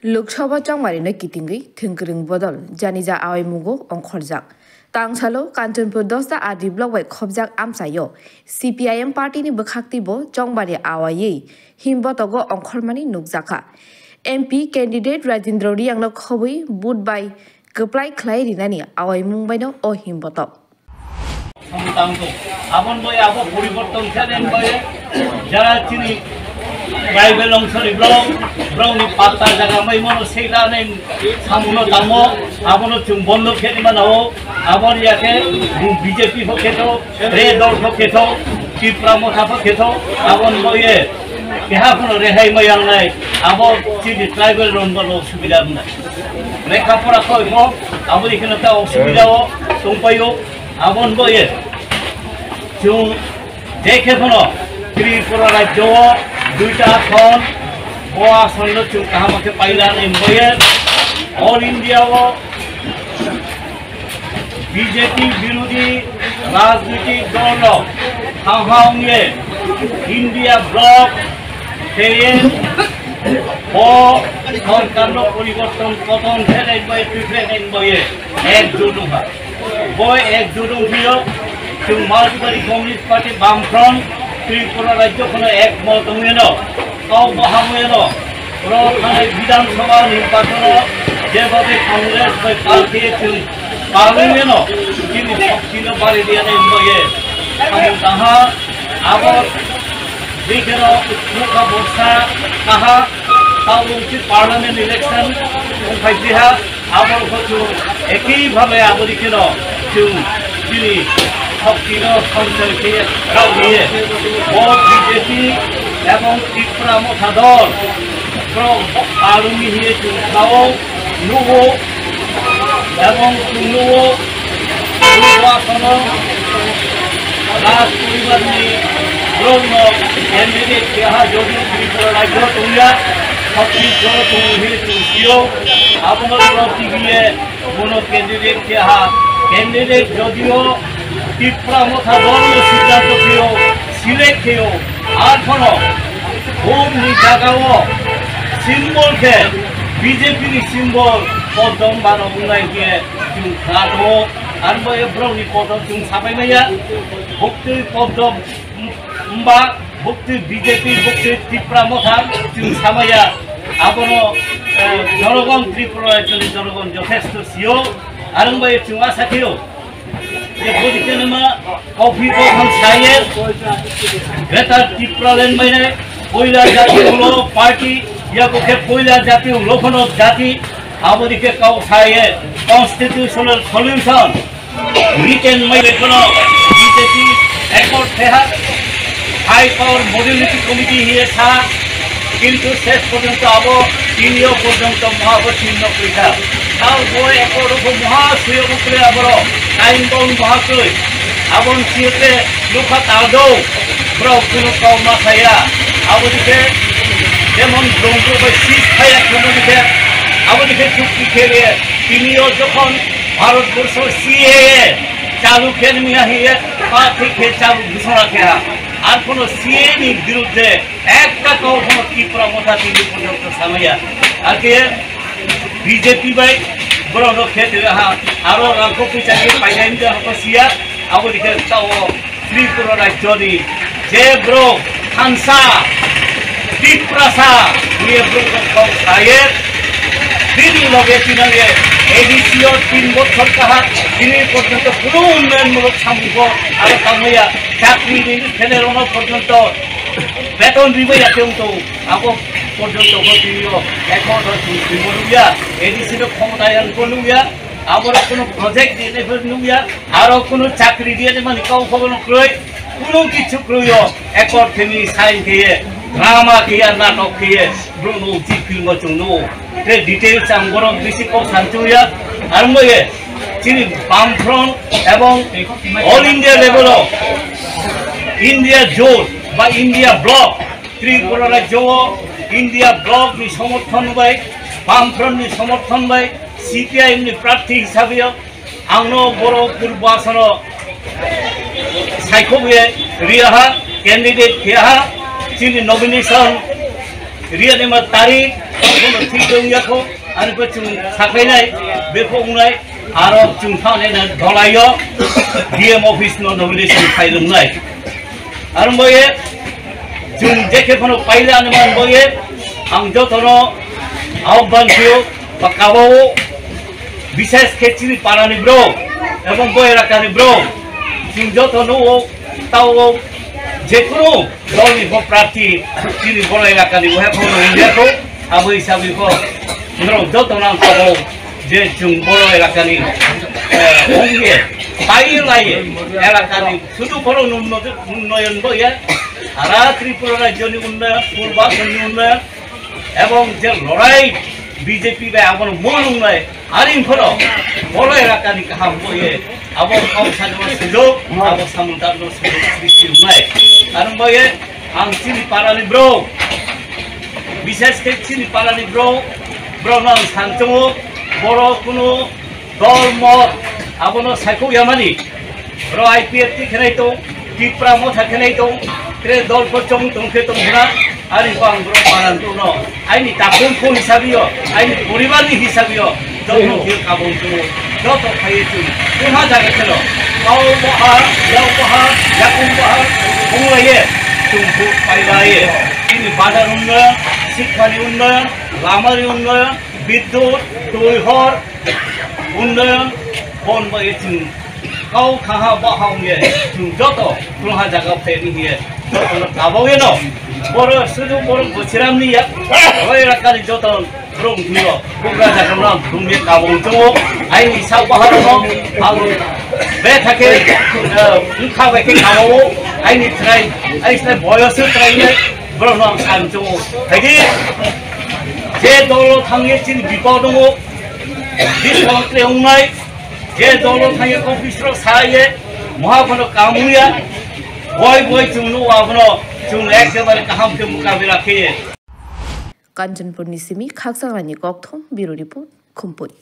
लोकसभा चंमारिनो कितिंगै थोंगोरों बदल जानिजा आवै मुगो अंखरजाक तांसालो कांचनपुर 10ता आदि ब्लक बाय खबजाक आमसायो CPIM पार्टी नि बखाक्तिबो चंमारि आवायै हिमबतगो अंखरमानि नुकजाखा MP कैंडिडेट राजेंद्र रियांगनो खबै बुधबाय गप्लाय खलाय रिनानि आवै मुंबायनो अ हिमबत आबन बय आबो परिवर्तन खालेन बय जारा चिनि ट्राइबल अंशनि ब्राउनि पाता जागा मै मनो सेला नै सामुनो दामो आबनो चुं बन्द खेनि मानाओ आबन याके बीजेपी होकेतो रे दल होकेतो त्रिपुरा मथा होकेतो आबन बये केहा कोनो रेहाय मयां नाय आबो चिनि ट्राइबल रनबो सुबिदा नाय लेखा परा खयमो आबो इखनो ता असुबिदाओ दंपायो आबन बये चुं देखे कोनो त्रिपुरा राज्य दुईटा आसन ओ आसन चुं काहामाके पाइला नै बये ऑल इंडिया वो बीजेपी विरोधी राजनीतिक दल हाहांगे इंडिया ब्लक থেকে ও সরকার পরিবর্তন পতন ফেলে বই প্রিফারেন্স বইয়ে একজোট হয় বই একজোট হইও চুং মালবাড়ি কমিউনিস্ট পার্টি বামফ্রন্ট ত্রিপুরা রাজ্য কোনো একমত হইল তাও বহাম হইল প্রধানের বিধানসভা নির্বাচন যেভাবে কংগ্রেস বই পাল্টে পার্লামেন্ট তিনি শক্তির বাড়ি দিয়ে নেই বইয়ে তাহা আবার देखो मुखा बोर्सा कहा ताउंची पार्लियामेंट इलेक्शन फाइटिहा आबर खचु एकी भाबे आबरिकेनो जों दिनै शक्तिनो संसद के रावनिये ओ बीजेपी एवं त्रिपुरा मथा दल प्र आलुनि हिए जों खाओ नुवो एवं नुवो नुवासनो राज परिवारनि ब्रह्म कैंडिडेट केहा जोगी त्रिपुरा राज्य तुंगा छत्तीसगढ़ तुंगी तुंगियो आपनो प्रतिगिए कोनो कैंडिडेट केहा कैंडिडेट जोगियो त्रिपुरा मथा दल सिद्धांत केयो सिलेक्ट केयो आठनो होम नि जागाओ सिम्बल के बीजेपी नि सिम्बल पदम बानो बुंनाय के जों खादो आरो ब्रह्मनि पदम जों साबायनाया भक्ति पदम उम्बा भक्ति बीजेपी भक्ति त्रिपुरा मथा जों सामाया आबनो जनगण त्रिपुरा राज्यनि जनगण यथेष्ट सियो आरो बाय जों आसा थियो जे बदिकेनमा कफि को हम साये ग्रेटर त्रिपुरा लैंड माने पयला जाति हलो पार्टी या के पयला जाति हलो कोनो जाति आबदिके काउ साये कन्स्टिट्यूशनल सल्यूशन रिटेन माने कोनो बीजेपी एकॉर्ड थेहा हाई पावर मॉड्यूलिटी कमिटी हिए था किंतु शेष पर्यंत अब 3 इयर पर्यंत महावतीर्ण पैसा तार बय एक रकम महासुय उपरे आबर टाइम बाउंड महासुय आबन सियते लोखा तादौ ब्राउ कुनो काउ माथाया आबदिके जेमन ब्रह्म बाय सिस थाया कमिटी आबदिके चुक्ति खेले 3 इयर যখন ভারতবর্ষ सीएए चालू खेलमिया हिए पार्टी के चालू घोषणा किया আর কোন সিএনি বিরুদ্ধে একটা কখনো ত্রিপুরা মথা তিনি পর্যন্ত সামাইয়া আজকে বিজেপি বাই বড় খেতে আরো রাজ্য পয়সাকে পাইলাইন হকসিয়া আবদিকে তাও ত্রিপুরা রাজ্যনি যে ব্রো খানসা ত্রিপুরাসা নিয়ে ব্রো খায়ে তিনি লগে তিনালে এডিসিও 3 বছর কাহা তিনি পর্যন্ত কোনো উন্নয়নমূলক সামগ্রী আর কামাইয়া চাকরি ছেলের অন পর্যন্ত বেতন দিবে কিন্তু আবো পর্যন্ত হতিও এখন দিবলুয়া এডিসিও ক্ষমতায়ন করলুয়া আবার কোনো প্রজেক্ট দিয়ে ফেললুয়া আর কোনো চাকরি দিয়ে মানে কাউ খবর ক্রয় কোনো কিছু ক্রয় একর থেমি সাইন দিয়ে drama kia natok kia bruno uji film chungno te details ang borok bisi ko santuya armo ye chini Bamfront এবং all India level India jot ba India block Tripura rajyo India block ni সমর্থন by Bamfront ni সমর্থন by CPIM ni প্রার্থী হিসাবে angno boro purbasan সাইকোবে রিয়াহা candidate কিয়া চিনি nomination real एमा तारिख कोनो थि दंयाखौ आरो बचुं साखायनाय बेखौ बुंनाय आरो जों थानायना धलायो डीएम ऑफिस नो नोमिनेशन फाइलनाय आरो बये जों जेखे कोनो पाइलानो मान बये आं जतनो आह्वान थियो बाकावो विशेष खेचिनि पारानि ब्रो एवं बयराकानि ब्रो जों जतनो ताओ जेकुनु दलनि प्रार्थी जिनि बर' एलाकानि बहाय कोनो इन्डियाखौ आबो हिसाबैखौ उनाव जतनो आंखौ जे जों बर' एलाकानि अंगे पाइलाये एलाकानि शुधु बर' उन्नयन बये सारा त्रिपुरा राज्यनि उन्नयन पूर्वांचलनि उन्नयन एवं जे लड़ाई बीजेपी बे आबो मोलुंनाय आरिमफोराव बर' एलाकानि गाहाम बये आबो काउन्सिलर सुजुग आबो सामुदानो सुजुग सृष्टि होनाय आरो बये आं चिनि पारानि ब्रो विशेष के चिनि पारानि ब्रो ब्रनां सानजों बर' कुनु दल मत आबोनो सायखौ यामानि बर' आईपीएफ ति खेनाय दं टिप्रा मथा खेनाय दं त्रे दलफोर दं दंखे दंना आरिखौ आं बर' पारानि दं आइनि दाखुमखौ हिसाबियो आइनि परिबारनि हिसाबियो जतनो गिर काबुं जत फायो जोंहा जागाखौल' गाव बहा याव बहा याकुम बहा बुंलायो जों भोट पाइलायो जोंनि बाजार उन्नयन शिक्षानि उन्नयन लामानि उन्नयन विद्युत दैहर उन्नयन बन बये जों गाव खाहा बाहावने जों जत जोंहा जागा फायनि जतनो गाबावयो न बर' सुदु बर' बोसोरामनि एलाकानि जतन ब्रं दियो बुंगा जागोन बुंनि गाबाव दङ आइनि सा बाहारनो आं बे थाखे उखा बायखे गाबाव आइनि ट्राइ आइसने बयस ट्राइने ब्रनो आं सानजो हायदि जे दल थांगे चिन बिपाव दङ बिसंत्रे उनाय जे दल थांगे अफिसर साये महाफोर कामुया बय जोंनो आबनो जों एकेबारे गाहाम के मुकाबिला खेये कांचनपुरनि सिमी खाकसांगानि गकथं बिरो रिपोर्ट खुमपुई।